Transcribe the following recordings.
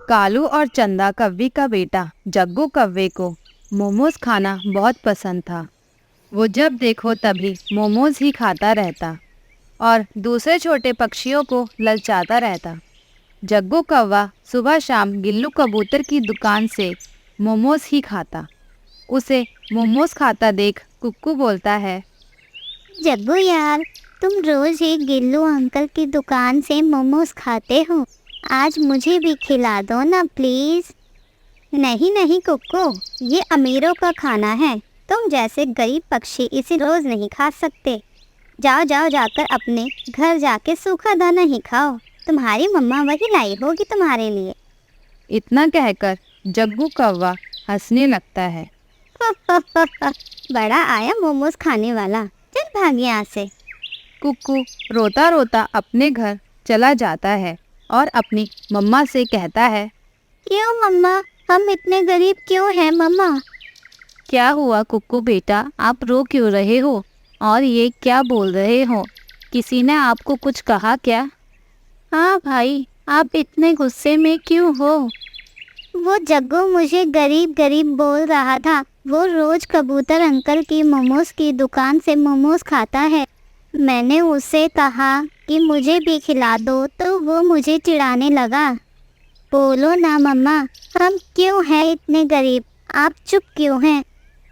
कालू और चंदा कव्वे का बेटा जग्गू कव्वे को मोमोज खाना बहुत पसंद था। वो जब देखो तभी मोमोज ही खाता रहता और दूसरे छोटे पक्षियों को ललचाता रहता। जग्गू कौवा सुबह शाम गिल्लू कबूतर की दुकान से मोमोज ही खाता। उसे मोमोज खाता देख कुक्कू बोलता है, जग्गू यार, तुम रोज ही गिल्लू अंकल की दुकान से मोमोज खाते हो। आज मुझे भी खिला दो ना प्लीज। नहीं नहीं कुक्कू, ये अमीरों का खाना है। तुम जैसे गरीब पक्षी इसे रोज नहीं खा सकते। जाओ जाओ, जाकर अपने घर जाके सूखा दाना ही खाओ। तुम्हारी मम्मा वही लाई होगी तुम्हारे लिए। इतना कहकर जग्गू कौवा हंसने लगता है। बड़ा आया मोमोज खाने वाला, चल भाग यहाँ से। कुक्कू रोता रोता अपने घर चला जाता है और अपनी मम्मा से कहता है, क्यों मम्मा, हम इतने गरीब क्यों हैं मम्मा? क्या हुआ कुक्कू बेटा, आप रो क्यों रहे हो और ये क्या बोल रहे हो? किसी ने आपको कुछ कहा क्या? हाँ भाई, आप इतने गुस्से में क्यों हो? वो जग्गू मुझे गरीब गरीब बोल रहा था। वो रोज कबूतर अंकल की मोमोज की दुकान से मोमोज खाता है। मैंने उससे कहा कि मुझे भी खिला दो तो वो मुझे चिढ़ाने लगा। बोलो ना मम्मा, हम क्यों हैं इतने गरीब? आप चुप क्यों हैं?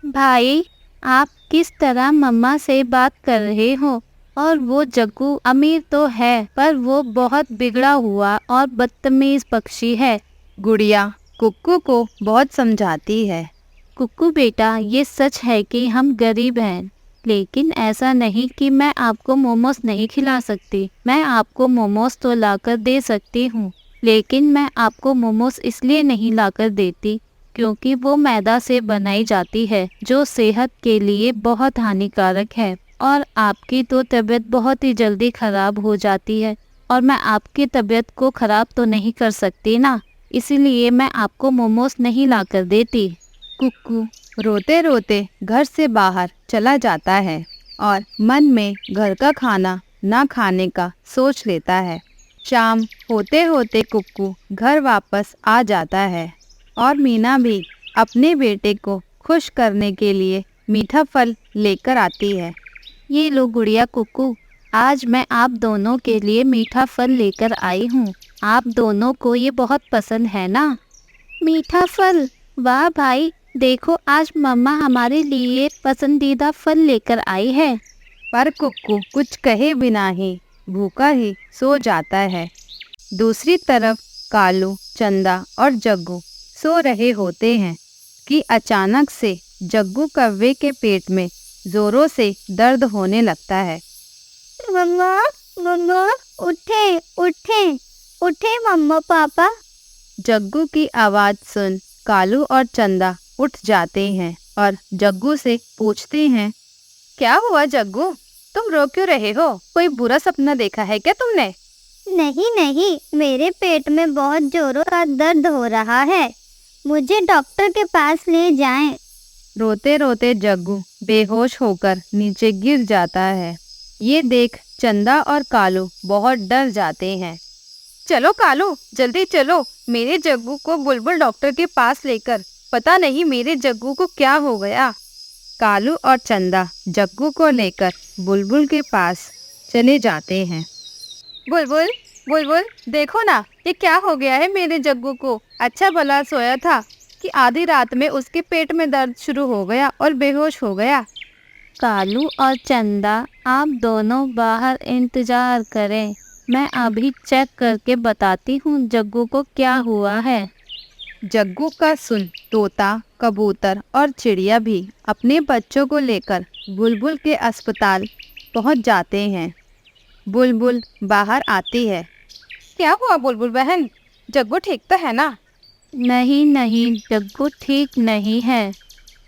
भाई, आप किस तरह मम्मा से बात कर रहे हो? और वो जग्गू अमीर तो है पर वो बहुत बिगड़ा हुआ और बदतमीज पक्षी है। गुड़िया कुक्कू को बहुत समझाती है। कुक्कू बेटा, ये सच है कि हम गरीब हैं, लेकिन ऐसा नहीं कि मैं आपको मोमोज नहीं खिला सकती। मैं आपको मोमोज तो लाकर दे सकती हूँ, लेकिन मैं आपको मोमोज इसलिए नहीं लाकर देती क्योंकि वो मैदा से बनाई जाती है जो सेहत के लिए बहुत हानिकारक है और आपकी तो तबीयत बहुत ही जल्दी ख़राब हो जाती है और मैं आपकी तबीयत को ख़राब तो नहीं कर सकती ना, इसीलिए मैं आपको मोमोज नहीं लाकर देती। कुक्कू रोते रोते घर से बाहर चला जाता है और मन में घर का खाना ना खाने का सोच लेता है। शाम होते होते कुक्कू घर वापस आ जाता है और मीना भी अपने बेटे को खुश करने के लिए मीठा फल लेकर आती है। ये लो गुड़िया कुक्कू, आज मैं आप दोनों के लिए मीठा फल लेकर आई हूँ। आप दोनों को ये बहुत पसंद है ना? मीठा फल? वाह भाई, देखो आज मम्मा हमारे लिए पसंदीदा फल लेकर आई है। पर कुक्कू कुछ कहे बिना ही भूखा ही सो जाता है। दूसरी तरफ कालू, चंदा और जग्गू सो रहे होते हैं कि अचानक से जग्गू कव्वे के पेट में जोरों से दर्द होने लगता है। मम्मा मम्मा, उठे उठे उठे मम्मा पापा। जग्गू की आवाज़ सुन कालू और चंदा उठ जाते हैं और जग्गू से पूछते हैं, क्या हुआ जग्गू, तुम रो क्यों रहे हो? कोई बुरा सपना देखा है क्या तुमने? नहीं नहीं, मेरे पेट में बहुत जोरों का दर्द हो रहा है। मुझे डॉक्टर के पास ले जाएं। रोते रोते जग्गू बेहोश होकर नीचे गिर जाता है। ये देख चंदा और कालू बहुत डर जाते हैं। चलो कालू, जल्दी चलो, मेरे जग्गू को बुलबुल डॉक्टर के पास लेकर। पता नहीं मेरे जग्गू को क्या हो गया। कालू और चंदा जग्गू को लेकर बुलबुल के पास चले जाते हैं। बुलबुल बुलबुल, देखो ना, ये क्या हो गया है मेरे जग्गू को। अच्छा भला सोया था कि आधी रात में उसके पेट में दर्द शुरू हो गया और बेहोश हो गया। कालू और चंदा, आप दोनों बाहर इंतजार करें। मैं अभी चेक करके बताती हूँ जग्गू को क्या हुआ है। जग्गू का सुन तोता, कबूतर और चिड़िया भी अपने बच्चों को लेकर बुलबुल के अस्पताल पहुँच जाते हैं। बुलबुल बाहर आती है। क्या हुआ बुलबुल बहन, जग्गू ठीक तो है ना? नहीं नहीं, जग्गू ठीक नहीं है।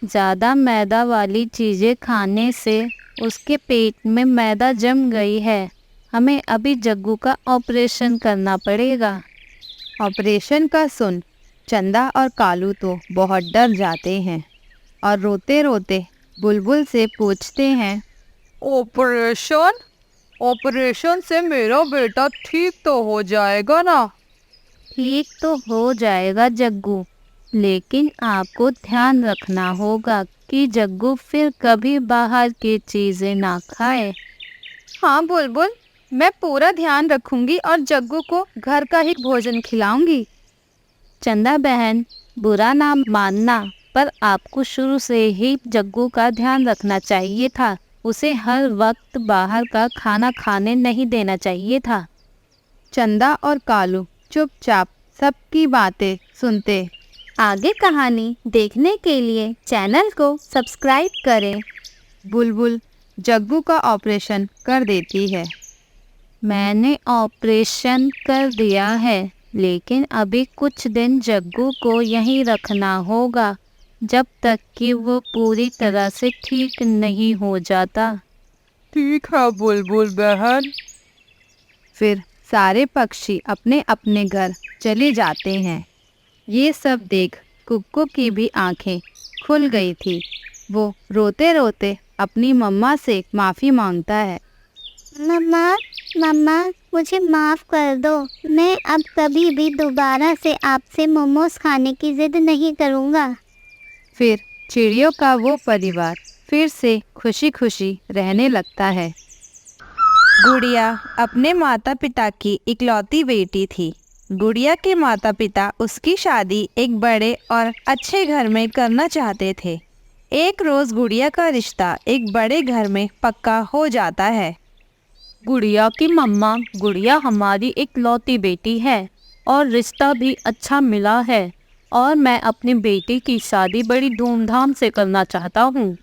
ज़्यादा मैदा वाली चीज़ें खाने से उसके पेट में मैदा जम गई है। हमें अभी जग्गू का ऑपरेशन करना पड़ेगा। ऑपरेशन का सुन चंदा और कालू तो बहुत डर जाते हैं और रोते रोते बुलबुल से पूछते हैं, ऑपरेशन? ऑपरेशन से मेरा बेटा ठीक तो हो जाएगा ना? ठीक तो हो जाएगा जग्गू, लेकिन आपको ध्यान रखना होगा कि जग्गू फिर कभी बाहर की चीजें ना खाए। हाँ बुलबुल, मैं पूरा ध्यान रखूंगी और जग्गू को घर का ही भोजन खिलाऊंगी। चंदा बहन, बुरा ना मानना, पर आपको शुरू से ही जग्गू का ध्यान रखना चाहिए था। उसे हर वक्त बाहर का खाना खाने नहीं देना चाहिए था। चंदा और कालू चुपचाप सबकी बातें सुनते। आगे कहानी देखने के लिए चैनल को सब्सक्राइब करें। बुलबुल जग्गू का ऑपरेशन कर देती है। मैंने ऑपरेशन कर दिया है, लेकिन अभी कुछ दिन जग्गू को यहीं रखना होगा जब तक कि वो पूरी तरह से ठीक नहीं हो जाता। ठीक है बुलबुल बहन। फिर सारे पक्षी अपने अपने घर चले जाते हैं। ये सब देख कुक्कू की भी आंखें खुल गई थी। वो रोते रोते अपनी मम्मा से माफ़ी मांगता है। मम्मा, मम्मा, मुझे माफ़ कर दो। मैं अब कभी भी दोबारा से आपसे मोमोज खाने की जिद नहीं करूँगा। फिर चिड़ियों का वो परिवार फिर से खुशी खुशी रहने लगता है। गुड़िया अपने माता पिता की इकलौती बेटी थी। गुड़िया के माता पिता उसकी शादी एक बड़े और अच्छे घर में करना चाहते थे। एक रोज़ गुड़िया का रिश्ता एक बड़े घर में पक्का हो जाता है। गुड़िया की मम्मा, गुड़िया हमारी इकलौती बेटी है और रिश्ता भी अच्छा मिला है, और मैं अपनी बेटी की शादी बड़ी धूमधाम से करना चाहता हूँ।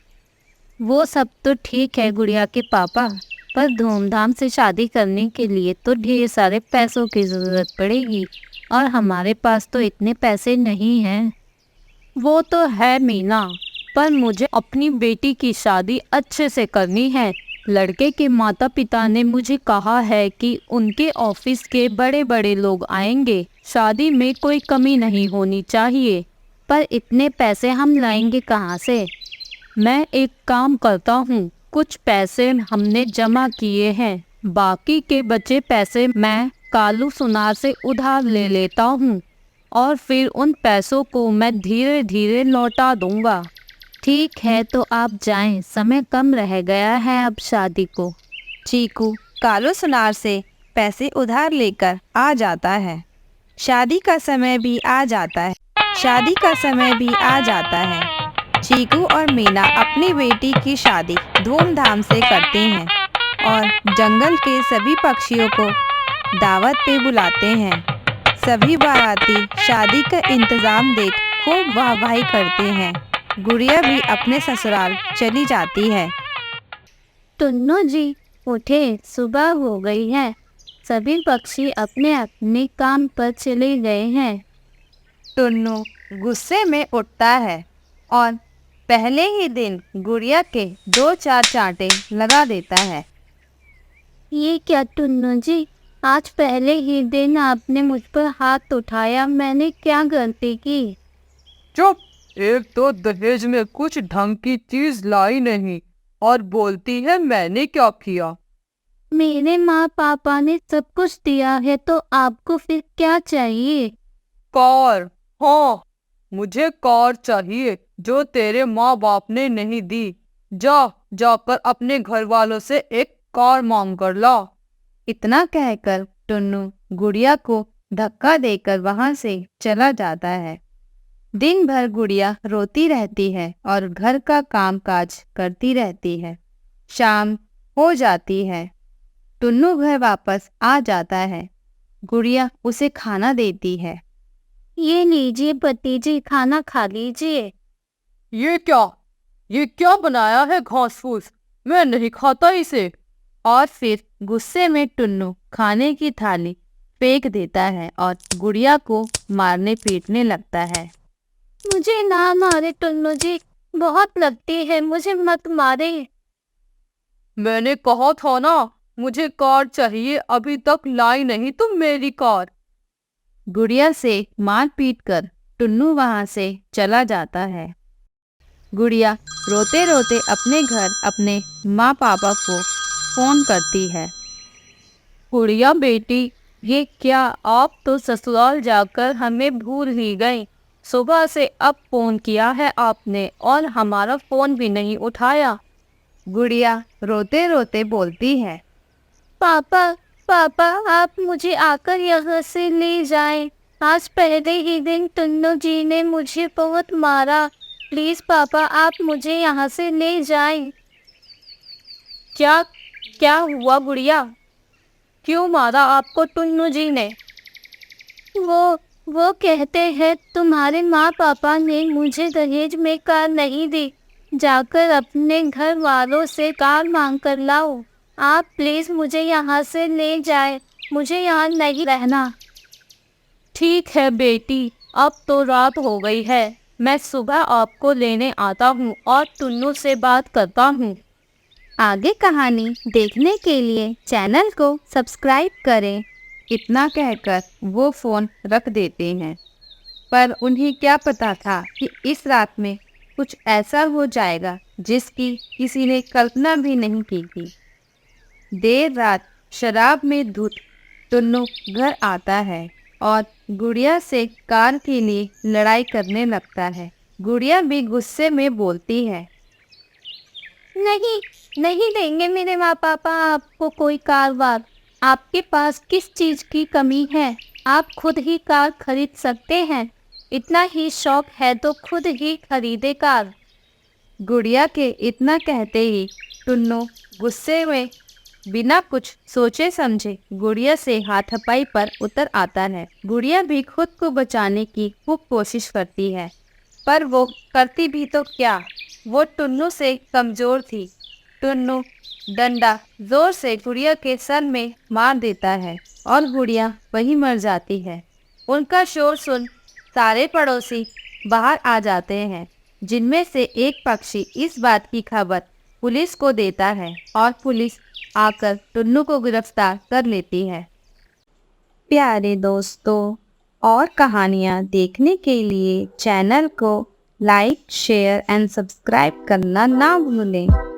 वो सब तो ठीक है गुड़िया के पापा, पर धूमधाम से शादी करने के लिए तो ढेर सारे पैसों की ज़रूरत पड़ेगी, और हमारे पास तो इतने पैसे नहीं हैं। वो तो है मीना, पर मुझे अपनी बेटी की शादी अच्छे से करनी है। लड़के के माता पिता ने मुझे कहा है कि उनके ऑफिस के बड़े बड़े लोग आएंगे। शादी में कोई कमी नहीं होनी चाहिए, पर इतने पैसे हम लाएंगे कहाँ से? मैं एक काम करता हूँ, कुछ पैसे हमने जमा किए हैं, बाकी के बचे पैसे मैं कालू सुनार से उधार ले लेता हूँ, और फिर उन पैसों को मैं धीरे धीरे लौटा दूंगा। ठीक है, तो आप जाएं, समय कम रह गया है अब शादी को। चीकू कालू सुनार से पैसे उधार लेकर आ जाता है। शादी का समय भी आ जाता है। चीकू और मीना अपनी बेटी की शादी धूमधाम से करते हैं और जंगल के सभी पक्षियों को दावत पे बुलाते हैं। सभी बाराती शादी का इंतज़ाम देख खूब वाहवाही करते हैं। गुड़िया भी अपने ससुराल चली जाती है। टुन्नू जी उठे, सुबह हो गई है। सभी पक्षी अपने अपने काम पर चले गए हैं। टुन्नू गुस्से में उठता है और पहले ही दिन गुड़िया के 2-4 चांटे लगा देता है। ये क्या टुन्नू जी, आज पहले ही दिन आपने मुझ पर हाथ उठाया। मैंने क्या गलती की? चुप! एक तो दहेज में कुछ ढंग की चीज लाई नहीं और बोलती है मैंने क्या किया। मेरे माँ पापा ने सब कुछ दिया है, तो आपको फिर क्या चाहिए? कार, हाँ, मुझे कार चाहिए जो तेरे माँ बाप ने नहीं दी। जाकर अपने घर वालों से एक कार मांग कर ला। इतना कहकर टुन्नू गुड़िया को धक्का देकर वहां से चला जाता है। दिन भर गुड़िया रोती रहती है और घर का कामकाज करती रहती है। शाम हो जाती है। टुन्नू घर वापस आ जाता है। गुड़िया उसे खाना देती है। ये लीजिए भतीजी, खाना खा लीजिए। ये क्या बनाया है घास फूस? मैं नहीं खाता इसे। और फिर गुस्से में टुन्नू खाने की थाली फेंक देता है और गुड़िया को मारने पीटने लगता है। मुझे ना मारे टुन्नू जी, बहुत लगती है, मुझे मत मारे। मैंने कहा था ना, मुझे कार चाहिए, अभी तक लाई नहीं तुम मेरी कार। गुड़िया से मार पीट कर टुन्नू वहां से चला जाता है। गुड़िया रोते रोते अपने घर अपने माँ पापा को फोन करती है। गुड़िया बेटी, ये क्या, आप तो ससुराल जाकर हमें भूल ही गए। सुबह से अब फोन किया है आपने और हमारा फोन भी नहीं उठाया। गुड़िया रोते रोते बोलती है। पापा, पापा आप मुझे आकर यहाँ से ले जाएं। आज पहले ही दिन टुन्नू जी ने मुझे बहुत मारा। प्लीज पापा आप मुझे यहाँ से ले जाएं। क्या क्या हुआ गुड़िया? क्यों मारा आपको टुन्नू जी ने? वो कहते हैं तुम्हारे माँ पापा ने मुझे दहेज में कार नहीं दी, जाकर अपने घर वालों से कार मांग कर लाओ। आप प्लीज मुझे यहाँ से ले जाए, मुझे यहाँ नहीं रहना। ठीक है बेटी, अब तो रात हो गई है, मैं सुबह आपको लेने आता हूँ और टुन्नू से बात करता हूँ। आगे कहानी देखने के लिए चैनल को सब्सक्राइब करें। इतना कहकर वो फ़ोन रख देते हैं, पर उन्हें क्या पता था कि इस रात में कुछ ऐसा हो जाएगा जिसकी किसी ने कल्पना भी नहीं की थी। देर रात शराब में धुत टुन्नू घर आता है और गुड़िया से कार के लिए लड़ाई करने लगता है। गुड़िया भी गुस्से में बोलती है। नहीं, नहीं देंगे मेरे माँ पापा आपको कोई कार वार। आपके पास किस चीज़ की कमी है? आप खुद ही कार खरीद सकते हैं। इतना ही शौक है तो खुद ही खरीदे कार। गुड़िया के इतना कहते ही टुन्नू गुस्से में बिना कुछ सोचे समझे गुड़िया से हाथापाई पर उतर आता है। गुड़िया भी खुद को बचाने की खूब कोशिश करती है, पर वो करती भी तो क्या, वो टुन्नू से कमज़ोर थी। टुन्नू डंडा जोर से गुड़िया के सर में मार देता है और गुड़िया वहीं मर जाती है। उनका शोर सुन सारे पड़ोसी बाहर आ जाते हैं, जिनमें से एक पक्षी इस बात की खबर पुलिस को देता है और पुलिस आकर टुन्नू को गिरफ्तार कर लेती है। प्यारे दोस्तों, और कहानियाँ देखने के लिए चैनल को लाइक, शेयर एंड सब्सक्राइब करना ना भूलें।